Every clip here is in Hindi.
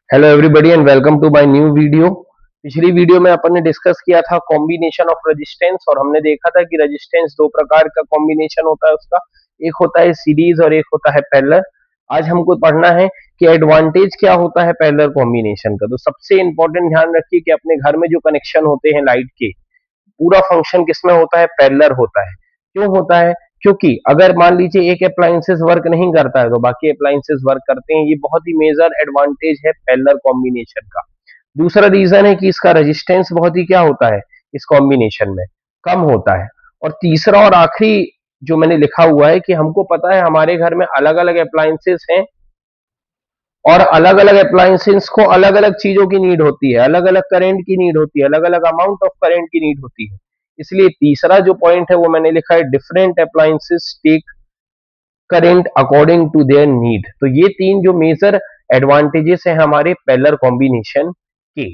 Hello everybody and welcome to my new video. पिछली वीडियो में अपन ने डिस्कस किया था कॉम्बिनेशन ऑफ रेजिस्टेंस और हमने देखा था कि रेजिस्टेंस दो प्रकार का कॉम्बिनेशन होता है उसका, एक होता है सीरीज और एक होता है पैरेलल। आज हमको पढ़ना है कि एडवांटेज क्या होता है पैरेलल कॉम्बिनेशन का। तो सबसे इंपॉर्टेंट ध्यान रखिए कि अपने घर में जो कनेक्शन होते हैं लाइट के, पूरा फंक्शन किसमें होता है, पैरेलल होता है। क्यों होता है? क्योंकि अगर मान लीजिए एक अप्लायंसेस वर्क नहीं करता है तो बाकी अप्लायंसेस वर्क करते हैं। ये बहुत ही मेजर एडवांटेज है पैरेलल कॉम्बिनेशन का। दूसरा रीजन है कि इसका रेजिस्टेंस बहुत ही क्या होता है, इस कॉम्बिनेशन में कम होता है। और तीसरा और आखिरी जो मैंने लिखा हुआ है कि हमको पता है हमारे घर में अलग अलग अप्लायंसेस हैं और अलग अलग अप्लायंसेस को अलग अलग चीजों की नीड होती है, अलग अलग करंट की नीड होती है, अलग अलग अमाउंट ऑफ करंट की नीड होती है। इसलिए तीसरा जो पॉइंट है वो मैंने लिखा है different appliances take current according to their need. तो ये तीन जो मेजर एडवांटेजेस है हमारे पैरेलल कॉम्बिनेशन के।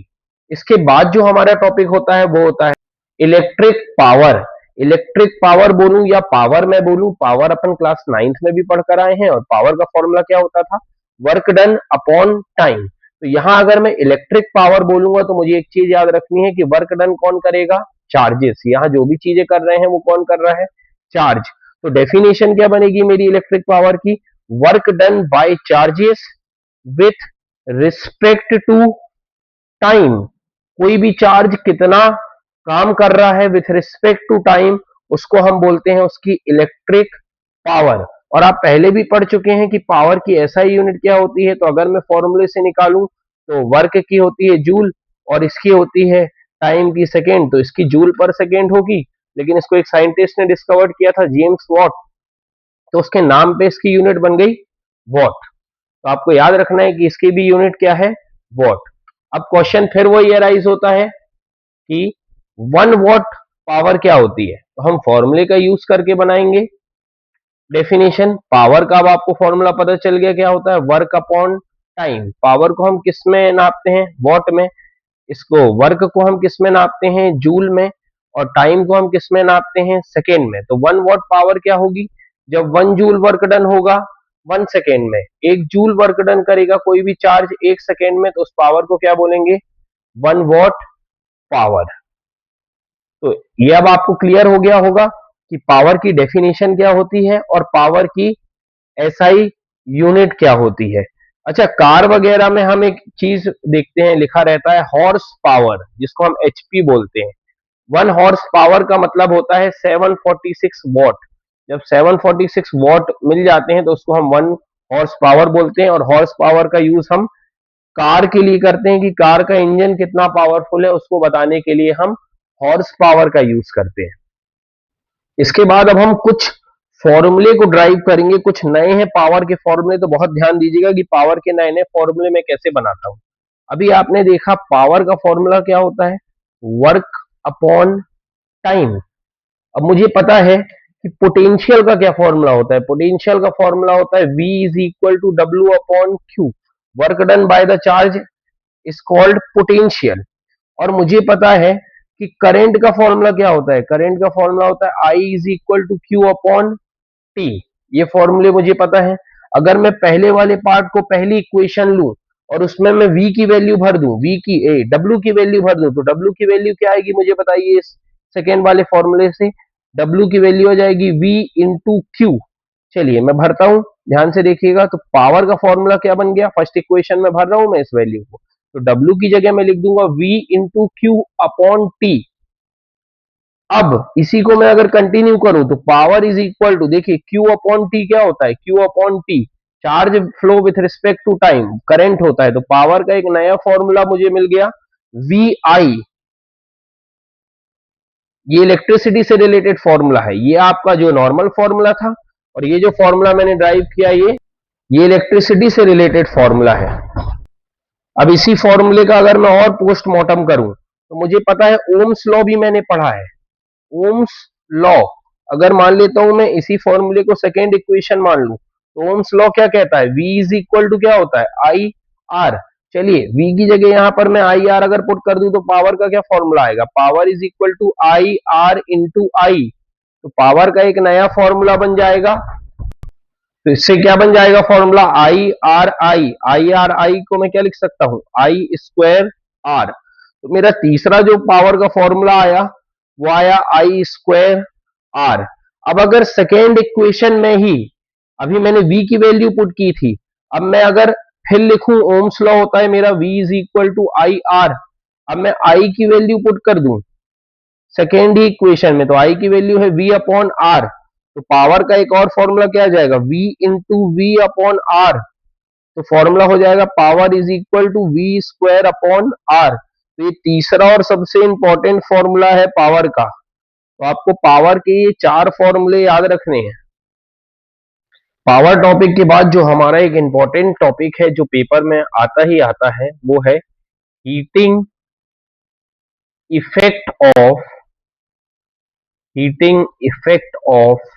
इसके बाद जो हमारा टॉपिक होता है वो होता है इलेक्ट्रिक पावर। इलेक्ट्रिक पावर बोलूं या पावर में बोलूं, पावर अपन क्लास 9th में भी पढ़कर आए हैं और पावर का फॉर्मूला क्या होता था, वर्क डन अपॉन टाइम। तो यहां अगर मैं इलेक्ट्रिक पावर बोलूंगा तो मुझे एक चीज याद रखनी है कि वर्क डन कौन करेगा, चार्जेस। यहां जो भी चीजें कर रहे हैं वो कौन कर रहा है, चार्ज। तो डेफिनेशन क्या बनेगी मेरी इलेक्ट्रिक पावर की, work done by charges with respect to time. कोई भी चार्ज कितना काम कर रहा है विथ रिस्पेक्ट टू टाइम, उसको हम बोलते हैं उसकी इलेक्ट्रिक पावर। और आप पहले भी पढ़ चुके हैं कि पावर की एसआई यूनिट क्या होती है। तो अगर मैं फॉर्मूले से निकालूं तो वर्क की होती है जूल और इसकी होती है टाइम की सेकेंड, तो इसकी जूल पर सेकेंड होगी। लेकिन इसको एक साइंटिस्ट ने डिस्कवर किया था, जेम्स वॉट, तो उसके नाम पे इसकी यूनिट बन गई वॉट। तो आपको याद रखना है कि इसकी भी यूनिट क्या है, वॉट। अब क्वेश्चन फिर वही अराइज होता है कि 1 वॉट पावर क्या होती है। तो हम फॉर्मूले का यूज करके बनाएंगे डेफिनेशन पावर का। अब आपको फॉर्मूला पता चल गया क्या होता है, वर्क अपॉन टाइम। पावर को हम किस में नापते हैं, वॉट में। इसको वर्क को हम किस में नापते हैं, जूल में। और टाइम को हम किस में नापते हैं, सेकेंड में। तो 1 वॉट पावर क्या होगी, जब 1 जूल वर्क डन होगा 1 सेकेंड में। 1 जूल वर्क डन करेगा कोई भी चार्ज 1 सेकेंड में, तो उस पावर को क्या बोलेंगे, 1 वॉट पावर। तो ये अब आपको क्लियर हो गया होगा कि पावर की डेफिनेशन क्या होती है और पावर की एसआई यूनिट क्या होती है। अच्छा, कार वगैरह में हम एक चीज देखते हैं, लिखा रहता है हॉर्स पावर, जिसको हम एचपी बोलते हैं। 1 हॉर्स पावर का मतलब होता है 746 वॉट। जब 746 वॉट मिल जाते हैं तो उसको हम 1 हॉर्स पावर बोलते हैं। और हॉर्स पावर का यूज हम कार के लिए करते हैं कि कार का इंजन कितना पावरफुल है उसको बताने के लिए हम हॉर्स पावर का यूज करते हैं। इसके बाद अब हम कुछ फॉर्मूले को ड्राइव करेंगे, कुछ नए हैं पावर के फॉर्मूले। तो बहुत ध्यान दीजिएगा कि पावर के नए नए फॉर्मूले मैं कैसे बनाता हूं। अभी आपने देखा पावर का फॉर्मूला क्या होता है, वर्क अपॉन टाइम। अब मुझे पता है कि पोटेंशियल का क्या फॉर्मूला होता है। पोटेंशियल का फॉर्मूला होता है V is equal to W upon Q. Work done by the charge is called potential. और मुझे पता है कि करंट का फॉर्मूला क्या होता है, करंट का फॉर्मूला होता है I is equal to Q upon T. ये फॉर्मूले मुझे पता है। अगर मैं पहले वाले पार्ट को पहली इक्वेशन लूं और उसमें मैं V की वैल्यू भर दूं, V की W की वैल्यू भर दूं, तो W की वैल्यू क्या आएगी मुझे बताइए। इस सेकेंड वाले फॉर्मूले से W की वैल्यू आ जाएगी V इंटू क्यू। चलिए मैं भरता हूं, ध्यान से देखिएगा। तो पावर का फॉर्मूला क्या बन गया, फर्स्ट इक्वेशन में भर रहा हूं मैं इस वैल्यू को। तो W की जगह मैं लिख दूंगा V into Q upon T. अब इसी को मैं अगर कंटिन्यू करूं तो पावर इज इक्वल टू, देखिए Q अपॉन टी क्या होता है, Q upon T charge flow with respect to time, current होता है। तो पावर का एक नया फॉर्मूला मुझे मिल गया, VI। ये इलेक्ट्रिसिटी से रिलेटेड फॉर्मूला है। ये आपका जो नॉर्मल फॉर्मूला था और ये जो फॉर्मूला मैंने ड्राइव किया ये इलेक्ट्रिसिटी से रिलेटेड फॉर्मूला है। अब इसी फॉर्मूले का अगर मैं और पोस्टमार्टम करूं तो मुझे पता है ओम्स लॉ भी मैंने पढ़ा है, ओम्स लॉ। अगर मान लेता हूं मैं इसी फॉर्मूले को सेकेंड इक्वेशन मान लूं तो ओम्स लॉ क्या कहता है, V इज इक्वल टू क्या होता है, आई आर। चलिए V की जगह यहां पर मैं आई आर अगर पुट कर दूं तो पावर का क्या फॉर्मूला आएगा, power is equal to I R into I. तो पावर का एक नया फॉर्मूला बन जाएगा तो इससे क्या बन जाएगा फॉर्मूला, आई आर आई को मैं क्या लिख सकता हूं, आई स्क्वायर आर। तो मेरा तीसरा जो पावर का फॉर्मूला आया वो आया आई स्क्वायर आर। अब अगर सेकेंड इक्वेशन में ही अभी मैंने v की वैल्यू पुट की थी, अब मैं अगर फिर लिखूं, ओम्स लॉ होता है मेरा v is equal to I R. अब मैं i की वैल्यू पुट कर दूं सेकेंड ही इक्वेशन में, तो i की वैल्यू है v अपॉन आर। तो पावर का एक और फॉर्मूला क्या आ जाएगा, v into V upon R. तो फॉर्मूला हो जाएगा power is equal to V square upon R. तो ये तीसरा और सबसे इंपॉर्टेंट फॉर्मूला है पावर का। तो आपको पावर के ये 4 फॉर्मूले याद रखने हैं। पावर टॉपिक के बाद जो हमारा एक इंपॉर्टेंट टॉपिक है जो पेपर में आता ही आता है वो है heating effect of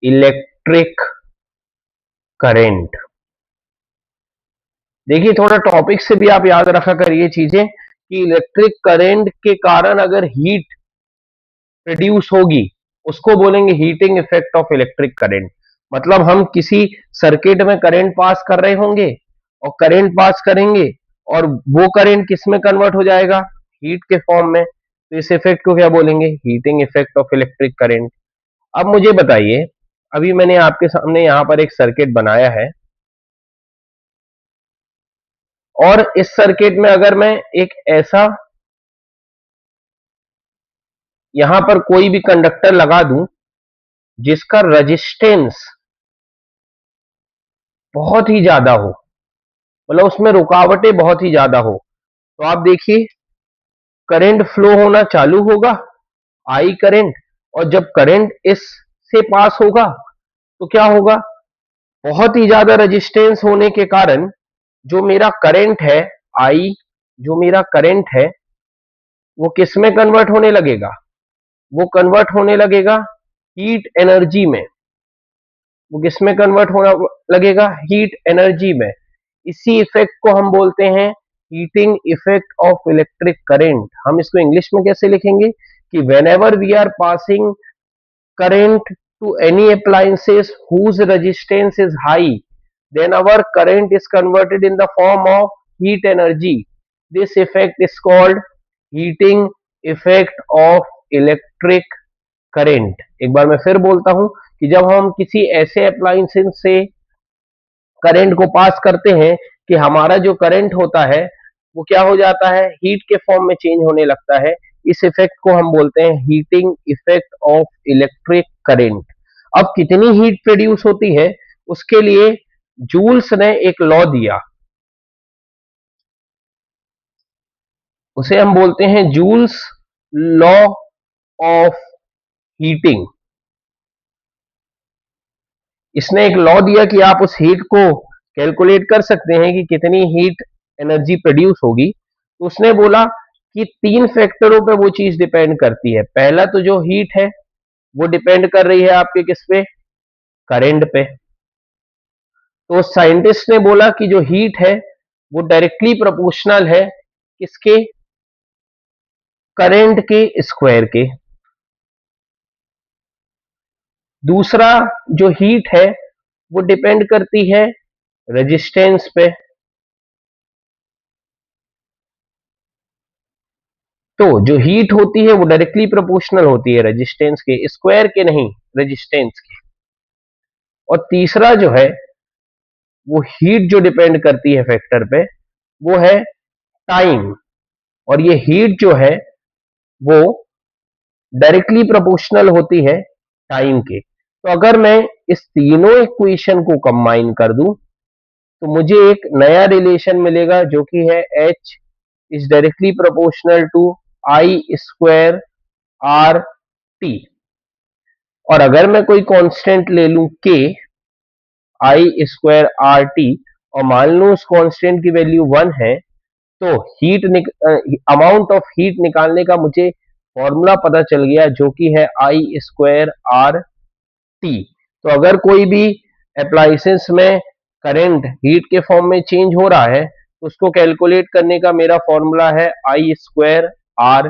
electric current. देखिए थोड़ा टॉपिक से भी आप याद रखा करिए चीजें कि इलेक्ट्रिक करंट के कारण अगर हीट प्रोड्यूस होगी उसको बोलेंगे heating effect of electric current. मतलब हम किसी सर्किट में करंट पास कर रहे होंगे और करंट पास करेंगे और वो करंट किस में कन्वर्ट हो जाएगा, हीट के फॉर्म में। तो इस इफेक्ट को क्या बोलेंगे, heating effect of electric current. अब मुझे बताइए, अभी मैंने आपके सामने यहां पर एक सर्किट बनाया है और इस सर्किट में अगर मैं एक ऐसा यहां पर कोई भी कंडक्टर लगा दूं जिसका रेजिस्टेंस बहुत ही ज्यादा हो, मतलब उसमें रुकावटें बहुत ही ज्यादा हो, तो आप देखिए करंट फ्लो होना चालू होगा, आई करंट। और जब करंट इस से पास होगा तो क्या होगा, बहुत ही ज्यादा रेजिस्टेंस होने के कारण जो मेरा करंट है आई, जो मेरा करंट है वो किस में कन्वर्ट होने लगेगा, वो कन्वर्ट होने लगेगा हीट एनर्जी में। वो किस में कन्वर्ट होना लगेगा, हीट एनर्जी में। इसी इफेक्ट को हम बोलते हैं heating effect of electric current. हम इसको इंग्लिश में कैसे लिखेंगे कि whenever we are passing current to any appliances whose resistance is high, then our current is converted in the form of heat energy. This effect is called heating effect of electric current। एक बार मैं फिर बोलता हूं कि जब हम किसी ऐसे अप्लायंसेस से करंट को पास करते हैं कि हमारा जो करंट होता है वो क्या हो जाता है, हीट के फॉर्म में चेंज होने लगता है। इस इफेक्ट को हम बोलते हैं heating effect of electric current. अब कितनी हीट प्रोड्यूस होती है उसके लिए जूल्स ने एक लॉ दिया, उसे हम बोलते हैं जूल्स लॉ ऑफ हीटिंग। इसने एक लॉ दिया कि आप उस हीट को कैलकुलेट कर सकते हैं कि कितनी हीट एनर्जी प्रोड्यूस होगी। तो उसने बोला कि 3 फैक्टरों पे वो चीज डिपेंड करती है। पहला तो जो हीट है वो डिपेंड कर रही है आपके किस पे, करंट पे। तो साइंटिस्ट ने बोला कि जो हीट है वो डायरेक्टली प्रोपोर्शनल है किसके, करंट के स्क्वायर के। दूसरा जो हीट है वो डिपेंड करती है रेजिस्टेंस पे। तो जो हीट होती है वो डायरेक्टली प्रोपोर्शनल होती है रेजिस्टेंस के, स्क्वायर के नहीं, रेजिस्टेंस के। और तीसरा जो है वो हीट जो डिपेंड करती है फैक्टर पे वो है टाइम। और ये हीट जो है वो डायरेक्टली प्रोपोर्शनल होती है टाइम के। तो अगर मैं इस तीनों इक्वेशन को कंबाइन कर दूं तो मुझे एक नया रिलेशन मिलेगा जो कि है H is directly proportional to I square R T. और अगर मैं कोई कांस्टेंट ले लूं K, I square R T, और मान लूं उस कांस्टेंट की वैल्यू 1 है, तो हीट अमाउंट ऑफ हीट निकालने का मुझे फॉर्मूला पता चल गया जो कि है आई स्क्वायर आर टी। तो अगर कोई भी अप्लायंसेस में करंट हीट के फॉर्म में चेंज हो रहा है तो उसको कैलकुलेट करने का मेरा फॉर्मूला है आई स्क्वायर आर